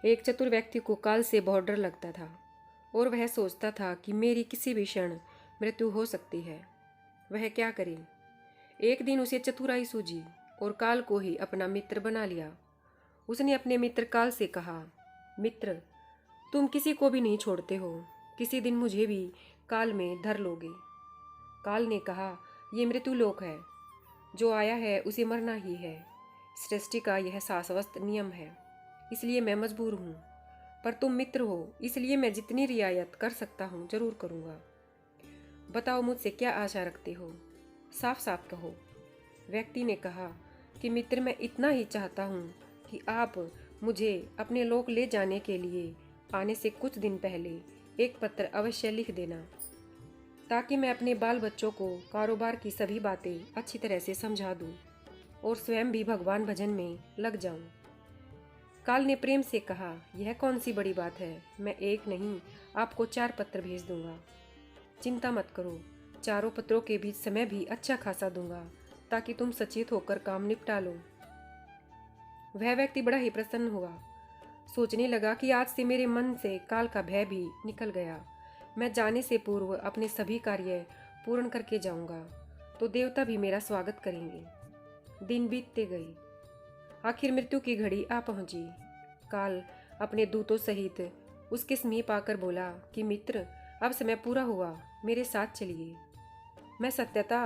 एक चतुर व्यक्ति को काल से बहुत डर लगता था और वह सोचता था कि मेरी किसी भी क्षण मृत्यु हो सकती है। वह क्या करे। एक दिन उसे चतुराई सूझी और काल को ही अपना मित्र बना लिया। उसने अपने मित्र काल से कहा, मित्र, तुम किसी को भी नहीं छोड़ते हो, किसी दिन मुझे भी काल में धर लोगे। काल ने कहा, ये मृत्युलोक है, जो आया है उसे मरना ही है। सृष्टि का यह शाश्वत नियम है, इसलिए मैं मजबूर हूँ। पर तुम मित्र हो, इसलिए मैं जितनी रियायत कर सकता हूँ जरूर करूँगा। बताओ मुझसे क्या आशा रखते हो, साफ साफ कहो। व्यक्ति ने कहा कि मित्र, मैं इतना ही चाहता हूँ कि आप मुझे अपने लोक ले जाने के लिए आने से कुछ दिन पहले एक पत्र अवश्य लिख देना, ताकि मैं अपने बाल बच्चों को कारोबार की सभी बातें अच्छी तरह से समझा दूं और स्वयं भी भगवान भजन में लग जाऊं। काल ने प्रेम से कहा, यह कौन सी बड़ी बात है, मैं एक नहीं आपको 4 पत्र भेज दूंगा। चिंता मत करो, चारों पत्रों के बीच समय भी अच्छा खासा दूंगा, ताकि तुम सचेत होकर काम निपटा लो। वह व्यक्ति बड़ा ही प्रसन्न हुआ, सोचने लगा कि आज से मेरे मन से काल का भय भी निकल गया। मैं जाने से पूर्व अपने सभी कार्य पूर्ण करके जाऊंगा, तो देवता भी मेरा स्वागत करेंगे। दिन बीतते गए, आखिर मृत्यु की घड़ी आ पहुंची। काल अपने दूतों सहित उसके समीप आकर बोला कि मित्र, अब समय पूरा हुआ, मेरे साथ चलिए। मैं सत्यता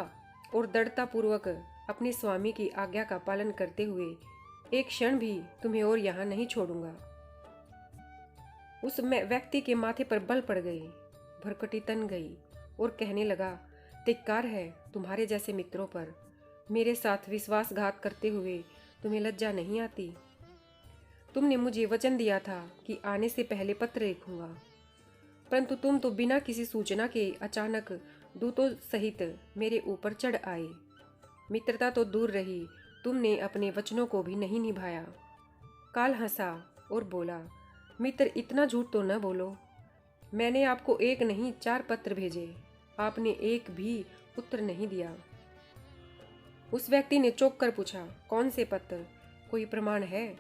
और दृढ़ता पूर्वक अपने स्वामी की आज्ञा का पालन करते हुए एक क्षण भी तुम्हें और यहाँ नहीं छोड़ूंगा। उस व्यक्ति के माथे पर बल पड़ गए, भरकटी तन गई और कहने लगा, धिक्कार है तुम्हारे जैसे मित्रों पर। मेरे साथ विश्वासघात करते हुए तुम्हें लज्जा नहीं आती। तुमने मुझे वचन दिया था कि आने से पहले पत्र लिखूंगा, परंतु तुम तो बिना किसी सूचना के अचानक दूतों सहित मेरे ऊपर चढ़ आए। मित्रता तो दूर रही, तुमने अपने वचनों को भी नहीं निभाया। काल हंसा और बोला, मित्र, इतना झूठ तो न बोलो। मैंने आपको एक नहीं 4 पत्र भेजे, आपने एक भी उत्तर नहीं दिया। उस व्यक्ति ने चौंक कर पूछा, कौन से पत्र, कोई प्रमाण है?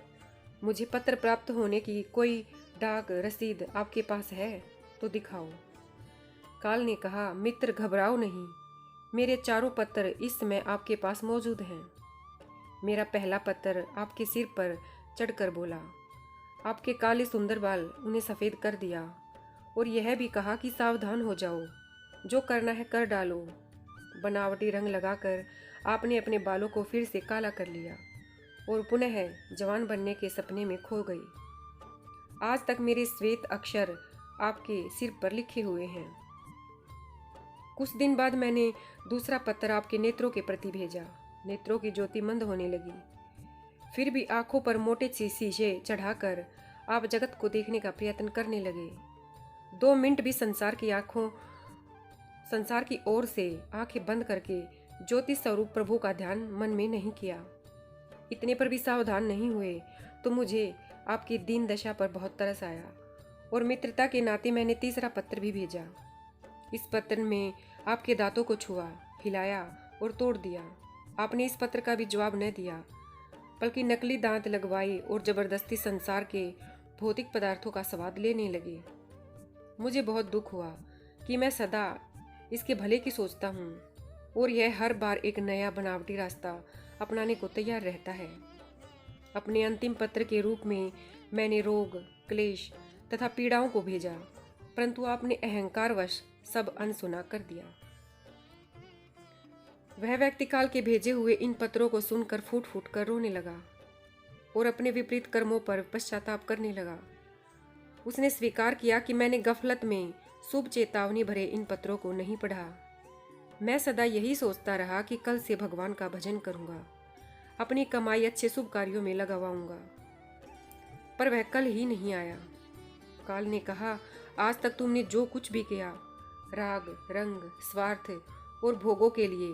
मुझे पत्र प्राप्त होने की कोई डाक रसीद आपके पास है तो दिखाओ। काल ने कहा, मित्र, घबराओ नहीं, मेरे 4 पत्र इस समय आपके पास मौजूद हैं। मेरा पहला पत्र आपके सिर पर चढ़कर बोला, आपके काले सुंदर बाल उन्हें सफ़ेद कर दिया और यह भी कहा कि सावधान हो जाओ, जो करना है कर डालो। बनावटी रंग लगाकर आपने अपने बालों को फिर से काला कर लिया और पुनः जवान बनने के सपने में खो गई। आज तक मेरे श्वेत अक्षर आपके सिर पर लिखे हुए हैं। कुछ दिन बाद मैंने दूसरा पत्र आपके नेत्रों के प्रति भेजा। नेत्रों की ज्योति मंद होने लगी, फिर भी आंखों पर मोटे शीशे चढ़ाकर आप जगत को देखने का प्रयत्न करने लगे। 2 मिनट भी संसार की ओर से आंखें बंद करके ज्योति स्वरूप प्रभु का ध्यान मन में नहीं किया। इतने पर भी सावधान नहीं हुए तो मुझे आपकी दीन दशा पर बहुत तरस आया और मित्रता के नाते मैंने तीसरा पत्र भी भेजा। इस पत्र में आपके दांतों को छुआ, हिलाया और तोड़ दिया। आपने इस पत्र का भी जवाब न दिया, बल्कि नकली दांत लगवाए और जबरदस्ती संसार के भौतिक पदार्थों का स्वाद लेने लगे। मुझे बहुत दुख हुआ कि मैं सदा इसके भले की सोचता हूँ और यह हर बार एक नया बनावटी रास्ता अपनाने को तैयार रहता है। अपने अंतिम पत्र के रूप में मैंने रोग, क्लेश तथा पीड़ाओं को भेजा, परंतु आपने अहंकारवश सब अनसुना कर दिया। वह व्यक्ति काल के भेजे हुए इन पत्रों को सुनकर फूट फूट कर रोने लगा और अपने विपरीत कर्मों पर पश्चाताप करने लगा। उसने स्वीकार किया कि मैंने गफलत में शुभ चेतावनी भरे इन पत्रों को नहीं पढ़ा। मैं सदा यही सोचता रहा कि कल से भगवान का भजन करूंगा, अपनी कमाई अच्छे शुभ कार्यों में लगावाऊंगा, पर वह कल ही नहीं आया। काल ने कहा, आज तक तुमने जो कुछ भी किया, राग, रंग, स्वार्थ और भोगों के लिए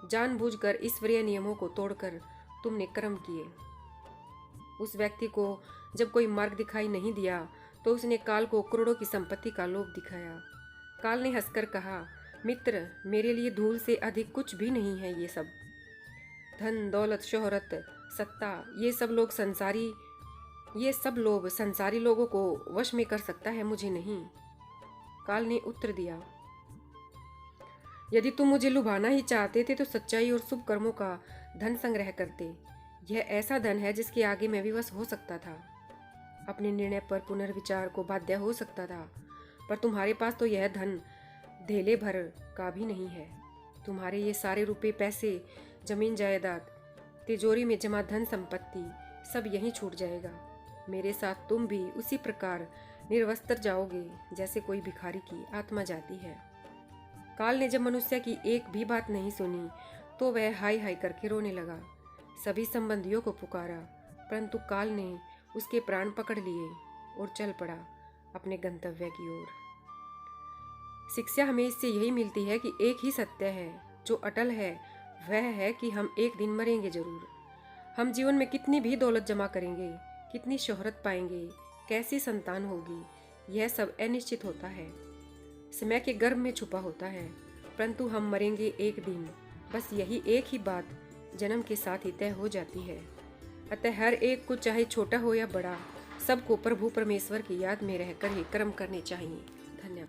जानबूझकर ईश्वरीय नियमों को तोड़कर तुमने कर्म किए। उस व्यक्ति को जब कोई मार्ग दिखाई नहीं दिया तो उसने काल को करोड़ों की संपत्ति का लोभ दिखाया। काल ने हंसकर कहा, मित्र, मेरे लिए धूल से अधिक कुछ भी नहीं है ये सब। धन, दौलत, शोहरत, सत्ता, ये सब लोग संसारी ये सब लोभ संसारी लोगों को वश में कर सकता है, मुझे नहीं। काल ने उत्तर दिया, यदि तुम मुझे लुभाना ही चाहते थे तो सच्चाई और शुभ कर्मों का धन संग्रह करते। यह ऐसा धन है जिसके आगे मैं विवश हो सकता था, अपने निर्णय पर पुनर्विचार को बाध्य हो सकता था, पर तुम्हारे पास तो यह धन धेले भर का भी नहीं है। तुम्हारे ये सारे रुपए, पैसे, जमीन जायदाद, तिजोरी में जमा धन संपत्ति सब यहीं छूट जाएगा। मेरे साथ तुम भी उसी प्रकार निर्वस्त्र जाओगे जैसे कोई भिखारी की आत्मा जाती है। काल ने जब मनुष्य की एक भी बात नहीं सुनी तो वह हाय हाय करके रोने लगा। सभी संबंधियों को पुकारा, परंतु काल ने उसके प्राण पकड़ लिए और चल पड़ा अपने गंतव्य की ओर। शिक्षा हमें इससे यही मिलती है कि एक ही सत्य है जो अटल है, वह है कि हम एक दिन मरेंगे जरूर। हम जीवन में कितनी भी दौलत जमा करेंगे, कितनी शोहरत पाएंगे, कैसी संतान होगी, यह सब अनिश्चित होता है, समय के गर्भ में छुपा होता है, परंतु हम मरेंगे एक दिन। बस यही एक ही बात जन्म के साथ ही तय हो जाती है। अतः हर एक को, चाहे छोटा हो या बड़ा, सबको प्रभु परमेश्वर की याद में रहकर ही कर्म करने चाहिए।